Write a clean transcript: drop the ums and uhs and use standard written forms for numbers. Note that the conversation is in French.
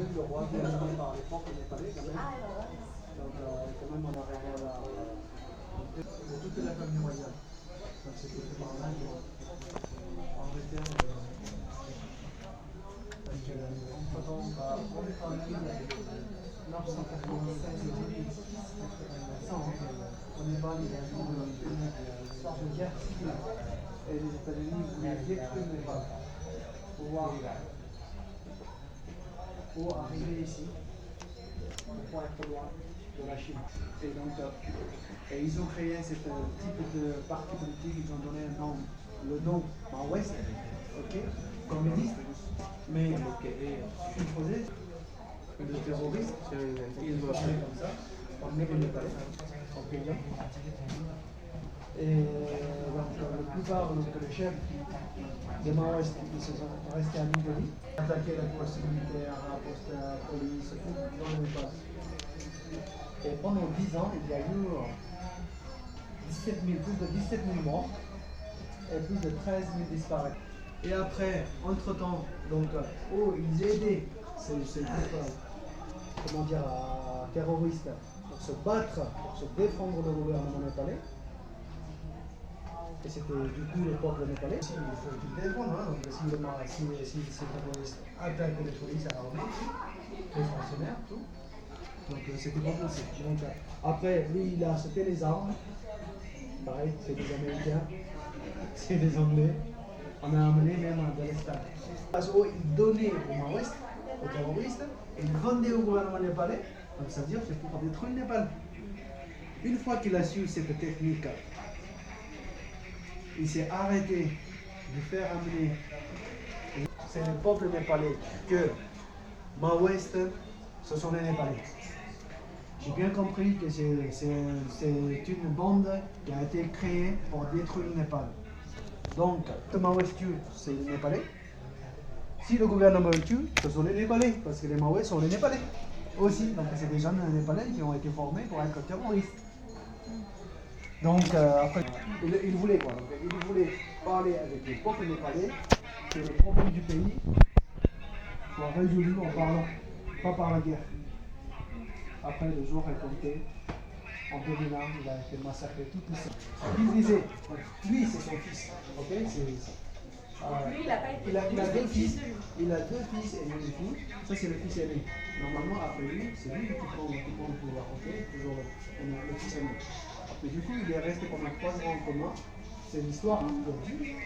même le roi bien aimé par les peuples népalais quand même. Donc quand même on a arrivé à la... de toute la famille royale. Donc c'était fait par là en Angleterre. Donc entre-temps, on est quand même 996 au Népal, il y a eu une guerre civile et les États-Unis voulaient détruire le Népal pour arriver ici, pour être loin de la Chine. Et donc, ils ont créé ce type de parti politique, ils ont donné un nom, le nom Maoïste, ok, communiste, mais supposé le terroriste, ils ont appelé comme ça, on met les Népalais, en payant. Et donc, la plupart, donc, les chefs des Maoïstes, ils se sont restés à New Delhi, attaqué la poste militaire, la poste police, tout dans le Népal. Et pendant 10 ans, il y a eu plus de 17 000 morts et plus de 13 000 disparus. Et après, entre-temps, donc, ils aidaient ces groupes, comment dire, terroristes pour se battre, pour se défendre le gouvernement népalais. Et c'était du coup le peuple népalais. Il faut tout défendre, hein. Donc, si ces terroristes attaquent les polices à l'armée, les fonctionnaires, tout. Donc c'était pas possible. Donc, après, lui, il a acheté les armes. Pareil, c'est des Américains, c'est des Anglais. On a amené même de l'Espagne. Parce qu'ils donnaient aux Maoïstes, aux terroristes, et ils vendaient au gouvernement népalais. Donc ça veut dire que c'est pour détruire le Népal. Une fois qu'il a su cette technique, il s'est arrêté de faire amener. C'est le peuple népalais que Maoïstes, ce sont les Népalais. J'ai bien compris que c'est une bande qui a été créée pour détruire le Népal. Donc, le Maoïste tue, c'est les Népalais. Si le gouvernement le tue, ce sont les Népalais, parce que les Maoïstes sont les Népalais aussi. Donc, c'est des jeunes Népalais qui ont été formés pour être terroristes. Donc, après, il voulait quoi? Il voulait parler avec les peuples népalais que le problème du pays soit résolu en parlant, pas par la guerre. Après, le jour est compté. En 2001, il a été massacré tout seul. Il disait, lui c'est son fils, ok? Lui, il a deux fils, il a deux fils et une fille. Ça c'est le fils aîné. Normalement après lui, c'est lui qui prend le pouvoir, ok? Toujours le fils aîné. Mais du coup, il est resté pendant 3 ans en commun. C'est l'histoire aujourd'hui.